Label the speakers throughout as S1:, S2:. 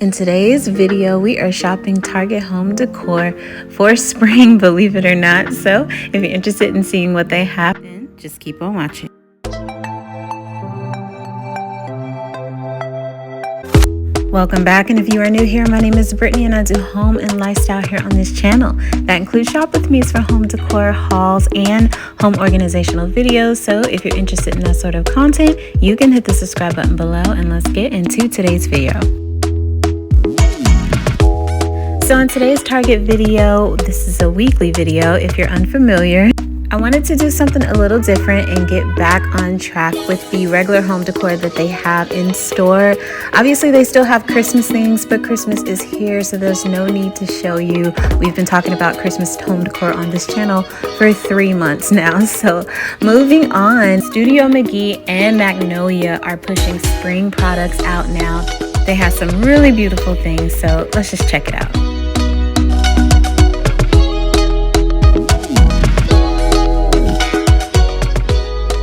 S1: In today's video, we are shopping Target home decor for spring, believe it or not. So if you're interested in seeing what they have, then just keep on watching. Welcome back, and if you are new here, my name is Brittany and I do home and lifestyle here on this channel. That includes shop with me's for home decor, hauls, and home organizational videos. So if you're interested in that sort of content, you can hit the subscribe button below, and let's get into today's video. So in today's Target video, this is a weekly video if you're unfamiliar. I wanted to do something a little different and get back on track with the regular home decor that they have in store. Obviously, they still have Christmas things, but Christmas is here, so there's no need to show you. We've been talking about Christmas home decor on this channel for 3 months now. So moving on, Studio Mcgee and Magnolia are pushing spring products out now. They have some really beautiful things, so let's just check it out.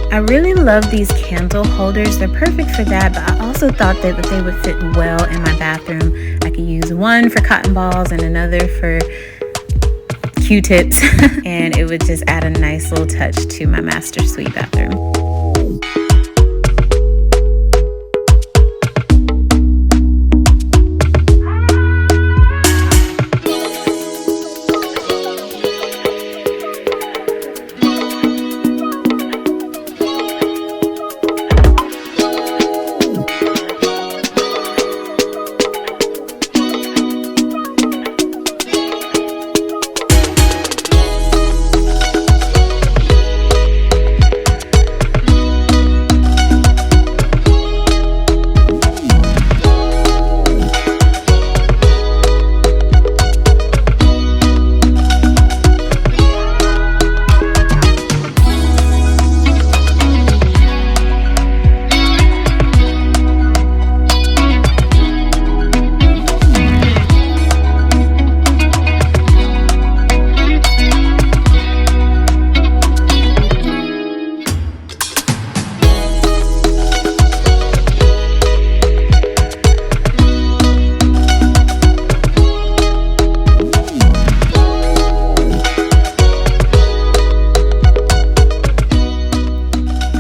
S1: I really love these candle holders. They're perfect for that, but I also thought that they would fit well in my bathroom. I could use one for cotton balls and another for Q-tips, and it would just add a nice little touch to my master suite bathroom.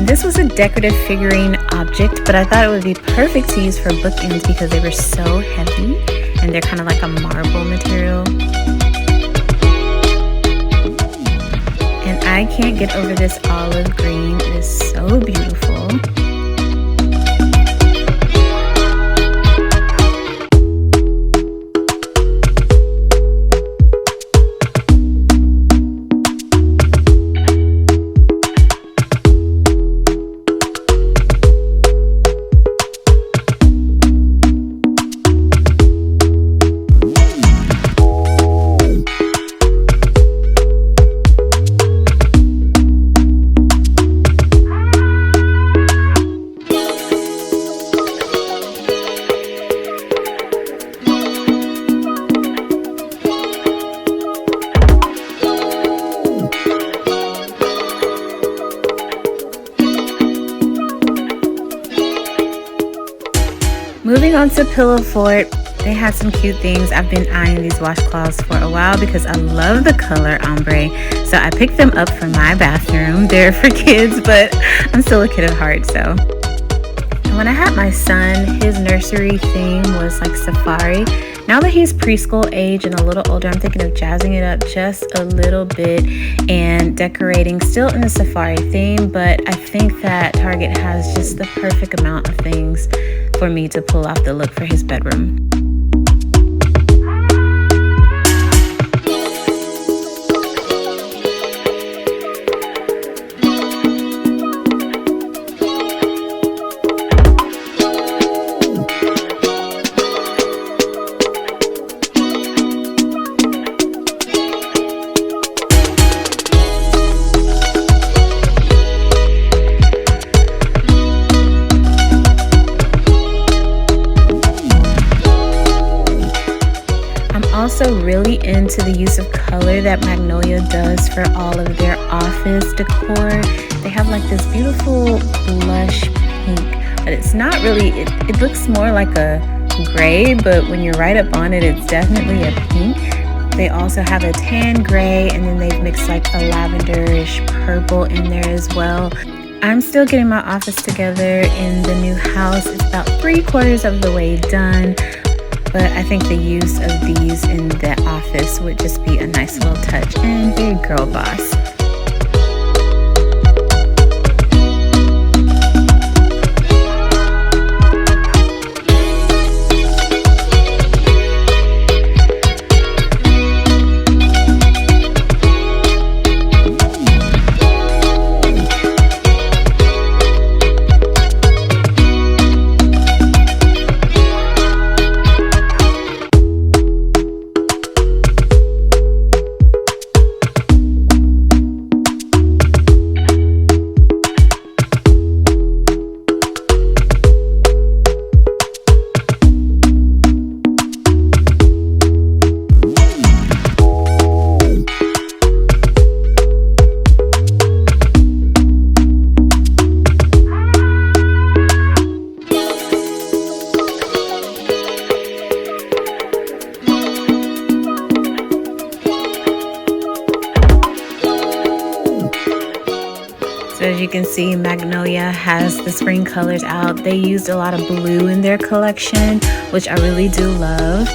S1: This was a decorative figurine object, but I thought it would be perfect to use for bookends because they were so heavy and they're kind of like a marble material. And I can't get over this olive green. It is so beautiful. Moving on to Pillowfort, they had some cute things. I've been eyeing these washcloths for a while because I love the color ombre. So I picked them up for my bathroom. They're for kids, but I'm still a kid at heart, so. And when I had my son, his nursery theme was like safari. Now that he's preschool age and a little older, I'm thinking of jazzing it up just a little bit and decorating still in the safari theme, but I think that Target has just the perfect amount of things for me to pull off the look for his bedroom. Also really into the use of color that Magnolia does for all of their office decor. They have like this beautiful blush pink, but it's not really, it looks more like a gray, but when you're right up on it, it's definitely a pink. They also have a tan gray, and then they've mixed like a lavenderish purple in there as well. I'm still getting my office together in the new house. It's about 3/4 of the way done, but I think the use of these in the office would just be a nice little touch and very girl boss. So as you can see, Magnolia has the spring colors out. They used a lot of blue in their collection, which I really do love.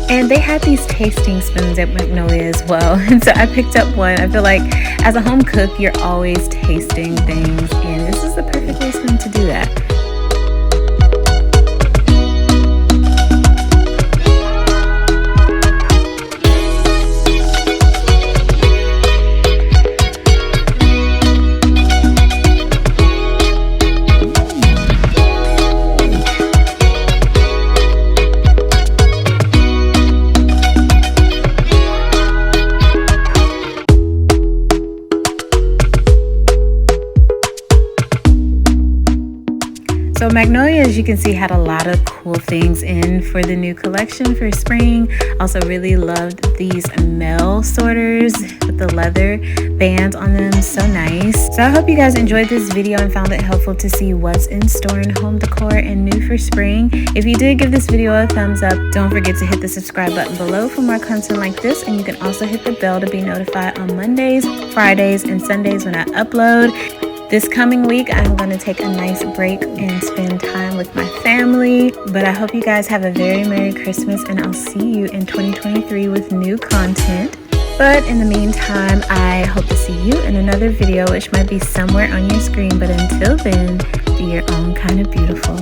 S1: And they had these tasting spoons at Magnolia as well. And so I picked up one. I feel like as a home cook, you're always tasting things. And this is the perfect little spoon to do that. So Magnolia, as you can see, had a lot of cool things in for the new collection for spring. Also really loved these mail sorters with the leather bands on them. So nice. So I hope you guys enjoyed this video and found it helpful to see what's in store in home decor and new for spring. If you did, give this video a thumbs up. Don't forget to hit the subscribe button below for more content like this. And you can also hit the bell to be notified on Mondays, Fridays, and Sundays when I upload. This coming week, I'm going to take a nice break and spend time with my family. But I hope you guys have a very Merry Christmas, and I'll see you in 2023 with new content. But in the meantime, I hope to see you in another video, which might be somewhere on your screen. But until then, be your own kind of beautiful.